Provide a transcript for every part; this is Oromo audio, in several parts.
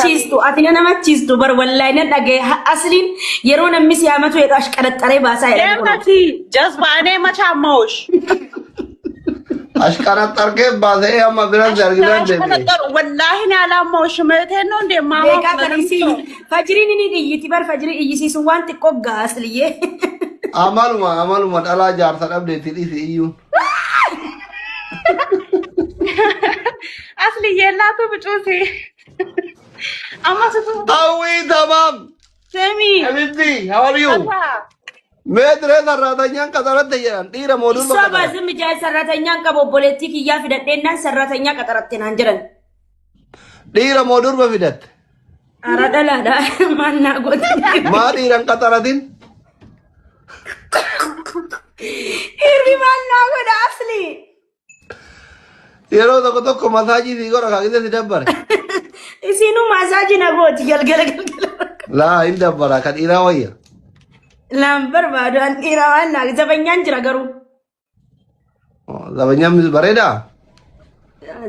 namachiistu ati namachiistu bar wallahi na dhagee asliin yeroo namni siyaamatu yeqash qaraxxaree baasaa jedha. Deemati jazbaanee machaamoosh. Ashqaraxxarkee baasee amma biran zargidan deebi'e. Wallahi ni alaamoosh meeteen no deemaa. Beekaa kanisi fajriin ni dhiyyiti bar fajrii iyyisiisu waan xiqqoo gaasliyee. Amaluma dhalaa jaarsa dhabdeetti dhisi iyyuu. Asli yellaatu bicuuti. Amma sutu. Awi tamam. Semi. Habibi, how are you? Meetre sarratanyaan qaxaratte jedhan dhiira mooduu bakka. Soba zimmi jaa sarratanyaan qaba obboleettii kiyyaa fidadheennaan sarratanyaa qaxaratte naan jedhan. Dhiira mooduu fidatte. Ara dhalaadha maannaa gooti. Maa dhiiran qaxaratin? Hirri maannaa godha asli. Yeroo tokko masaajii si godha kaakite si dabbare. Isinuu masaajii na gooti galgala. Laa hin dabbara kan dhiiraa wayya. Laan barbaadu an dhiiraa waan naaf zabanyaan jira garuu. Zabanyaan bareedaa?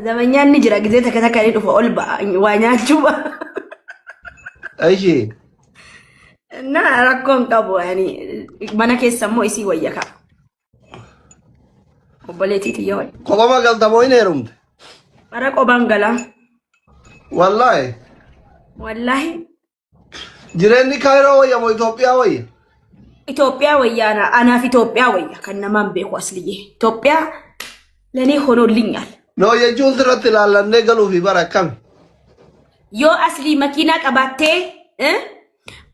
Zabanyaan ni jira gizee takka takka ni dhufa ol ba'a waa nyaachuu ba'a. Aishee. Na rakkoon qabu mana keessa immoo isii wayya ka'a. Obboleettiiti yoo wayya. Kophaa galtamoo hin heerumte? Bara qophaan galaa. Wallaahi. Wallaahi. Jireenyi Kaayiroo wayya moo Itoophiyaa wayya? Itoophiyaa wayyaa anaaf Itoophiyaa wayya kan namaan beeku asliyyee. Itoophiyaa lanii honoollinyaal. Noo jechuun sirratti ilaallannee galuufi bara akkami? Yoo aslii makiinaa qabaattee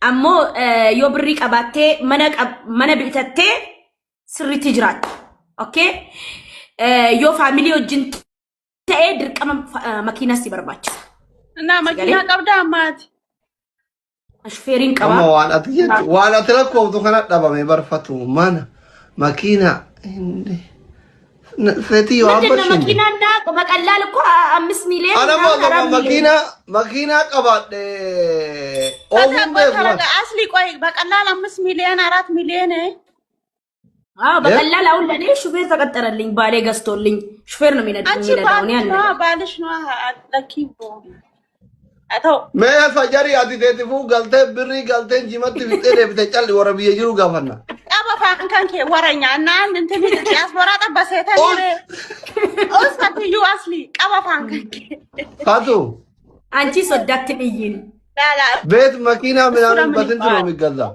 ammoo yoo birrii qabaattee mana bitattee sirriitti jiraatta. Okay? Yoo faamilii wajjin ta'ee dirqama makiinaa si barbaachisa. Na makiinaa qabdaa ammaati. Ashfeeriin qaba. Amma waan ati lakkooftu kana dhabame barfatu mana makiinaa fetii yoo amma shinde. Makiinaa naa baqallaa lakko 5 miiliyoon. Ana makiinaa qabaadhe. Oomishni beeku. Asli qoy baqallaa 5 miiliyoon 4 miiliyoon. በቀላል አሁን ለኔ ሹፌር ተቀጠረልኝ ባሌ ገዝቶልኝ ሹፌር ነው የሚነዳው ነው ባልሽ ነው አለኪቦ አተው ፈጀሪ አዲቴቲፉ ገልተ ብሪ ገልተ ጂመት ቢጤ ብተጫል ወረብየ ጅሩ ጋፈና አባፋ እንከንከ ወረኛ እና እንትን ያስወራ ጠበሰተ ኦስታቲ ዩ አስሊ ቀባፋ እንከንከ ፋቱ አንቺ ሶዳት ብይን ቤት መኪና ምናምን በስንት ነው የሚገዛው?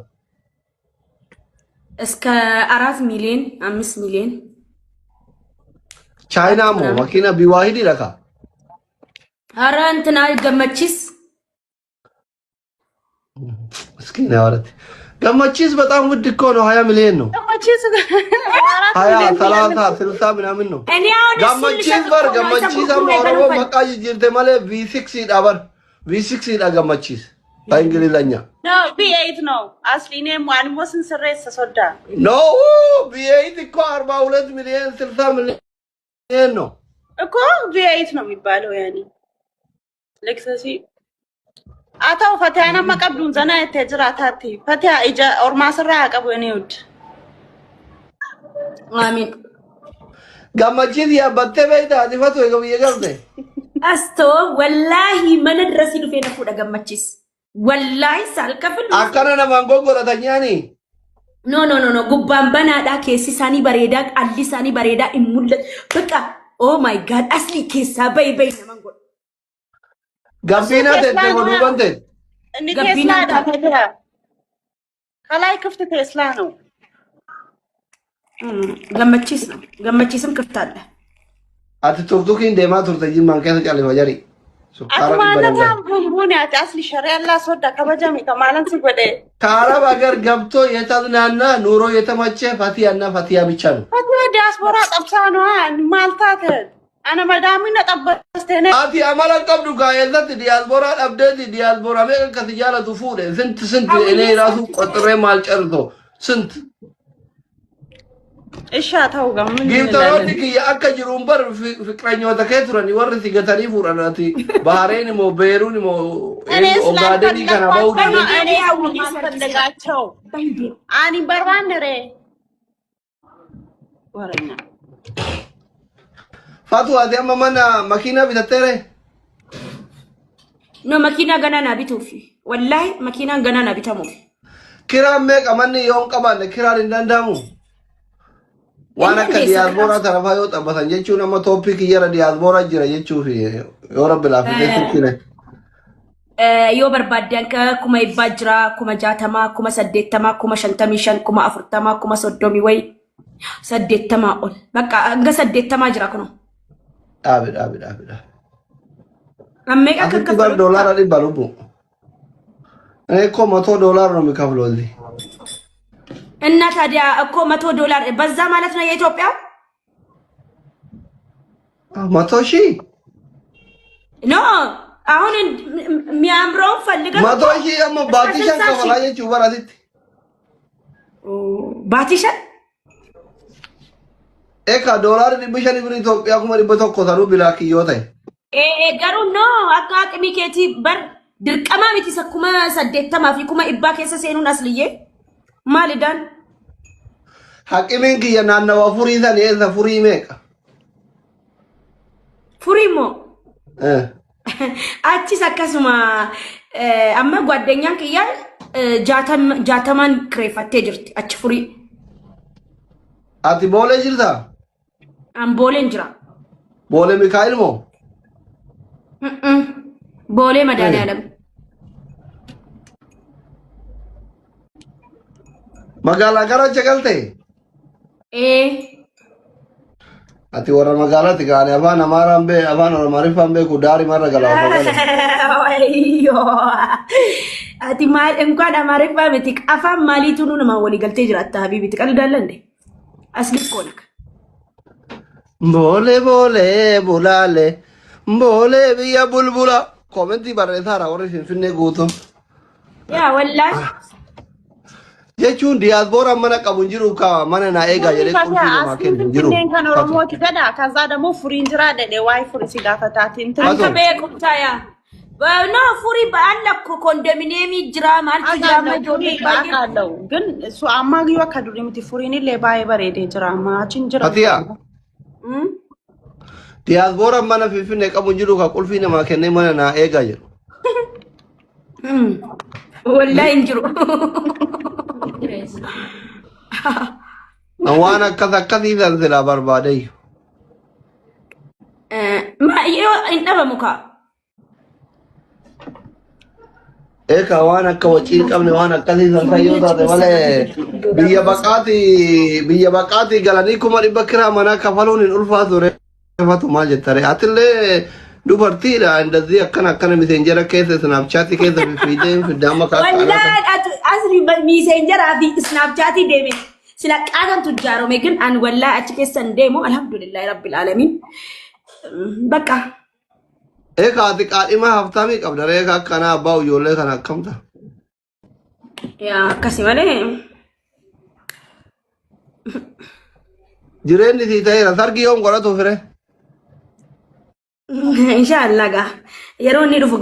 እስከ 4 ሚሊዮን 5 ሚሊዮን ቻይና ሞ መኪና ቢዋሂድ ይለካ አረ እንትና ገመቺስ ምስኪን ያወረት ገመቺስ በጣም ውድ እኮ ነው 20 ሚሊዮን ነው ገመቺስ 20 30 60 ምናምን ነው ገመቺስ አማራው መቃጅ ጅርተ ማለ V6 ዳበር V6 ዳገመቺስ በእንግሊዘኛ No, V8 no. Asli name one wasn't serious soda. No, V8 እኮ 42 ሚሊዮን 60 ሚሊዮን ነው እኮ V8 ነው የሚባለው ያኒ ለክሰሲ አታው ፈታና መቀብዱን ዘና የተጅራታቲ ፈታ እጃ ኦርማስራ አቀቡ እኔውድ አሚን ገመቺስ ያበተ በይታ አዲፈቱ ይገብየገርደ አስቶ ወላሂ መነድረስ ይሉ ፈነፉ ደገመቺስ wallahi salkafil akkana naman gogoratanyani no gubban banaadha keessi isaanii bareedaa alli isaanii bareedaa immullat baka oh my god asli keessa bay naman god gabbina tete godubante ni Tesla da fadra kalay ክፍት ቴስላ ነው ገመቺስም ክፍት አለ ati turtukin deema turtaji mankesa cale fajari አማነታም ሁሉን ያታስሊ ሸሪዓላ ሶዳ ከበጀም ከማለን ሲጎደ ከአረብ ሀገር ገብቶ የተዝናና ኑሮ የተመቸ ፈቲያና ፈቲያ ብቻ ነው። ፈቲያ ዲያስፖራ ጠብሳ ነው ማልታት አነ መዳሚና ጠበስተነ አቲ አማላን ቀብዱ ጋየለት ዲያስፖራ አብደት ዲያስፖራ መከ ከትጃለቱ ፉደ ስንት እኔ ራሱ ቆጥሬ ማልጨርቶ ስንት እሻታው ጋር ምን ጊፍተሮኒ ያከ ጅሩን በር ፍቅረኛው ተከትረኒ ወርሲ ገተኒ ፉራናቲ ባህሬን ሞ ቤሩን ሞ ኦጋዴኒ ከናባው እኔ አሁን ማስፈልጋቸው አኒ በርባንረ ወረኛ ፋቱ አዲያማ ማና መኪና ቢተተረ No makina gana na bitufi. Wallahi makina gana na bitamufi. Kiraan meeqa manni yoo hin qabaanne kiraan hin danda'amu. Waan akka diyaasbooraa tarafaa yoo xabbatan jechuun amma tooppikii jara diyaasbooraa jira jechuufi yoo rabbi laaffisee turkine. Yoo barbaadan kuma ibbaa jira, kuma 60, kuma 80, kuma 55, kuma 40, kuma 30 wayi 80 ol. Bakka hanga 80 jira kuno. Dhaabi. Ammee akka Asitti bar doolaara 100 lubu. እኮ $100 ነው የሚከፍለው እዚህ እና ታዲያ እኮ $100 በዛ ማለት ነው የኢትዮጵያ 100,000 ኖ አሁን የሚያምረው ፈልገን 100,000 ደግሞ ባቲሻን ከፈላየች ወራዲት ባቲሻን ኤካ ዶላር ዲብሻን ብር ኢትዮጵያ ኩመ ዲበቶ ኮታሩ ቢላክ ይወታይ ገሩ ኖ አቃቅሚ ኬቲ በር ድርቀማ ቤት ይሰኩማ ሰደተማ ፊኩማ ኢባ ከሰ ሰኑን አስልዬ ማልዳን ሐቂሜን ከየናናዋ ፉሪዛን የዘ ፉሪ ሜቃ ፉሪሞ አቺ ሰከስማ አመ ጓደኛን ከያ ጃተማን ክሬፋቴ ጅርት አቺ ፉሪ አቲ ቦሌ ጅርታ አምቦሌ እንጅራ ቦሌ ሚካኤል ሞ ቦሌ መድኃኒዓለም መጋላ ገራቸ ገልቴ አቲ ወራ መጋላ ትጋኔ አባን አማራምቤ አባን ኦሮማሪፋምቤ ኩዳሪ ማረጋላ ወዮ አቲ ማል እንኳን አማሪፋ ምትክ አፋም ማሊቱኑ ነው ማወሊ ገልቴ ጅራታ ሀቢቢ ትቀልዳለ እንዴ አስልኮነክ ቦሌ ቡላሌ ቦሌ ብያ ቡልቡላ ኮሜንቲ ባረታራ ወሬ ፍንፍኔ ጉቶ ያ ወላሂ jechuun diyaasboora mana qabu jiru ka mana na eega jedhee qulqullina ma kennu jiru kan oromooti gada kaza demo furin jira de wai furi si gafatati anka be kumtaya no furi baalla ko kondominiemi jira mal jira ma jodi baaqaለው ግን እሱ አማግዩ ከዱሪምቲ furin le baay barede jira ma achin jira atiya diyaasboora mana finfinne qabu jiru ka qulqullina ma kenne mana na eega jedhu wallahi injiru وانا كذا كذا ذا بربادي ما يو انما مكا ايكا وانا كوچين قبل وانا كذا سيودا ده ولا بيا بقاتي غلاني كما بكرا منا كفلون الالفا زوره فتو ما جتري اتله دوبرتي لا እንደዚህ አከናከነ ሜሴንጀር ከሰ ስናፕቻት ከሰ ፊደን ፍዳማ ካታ والله اصلي ሜሴንጀር አቢ ስናፕቻት ደሜ ስለቃተን ትጃሮ ግን አን والله አጭከሰን ደሞ አልহামዱሊላህ ረቢል ዓለሚን በቃ ኤካ አጥቃዲማ ሀብታሚ ቀብደረ ኤካ ከና አባው ዮለ ከና ከምታ ያ ከሲማለ ጅሬን ዲታይ ሰርጊዮን ቆራቶ ፍሬ ኢንሻአላህ ጋ የሮኒ ዱፉ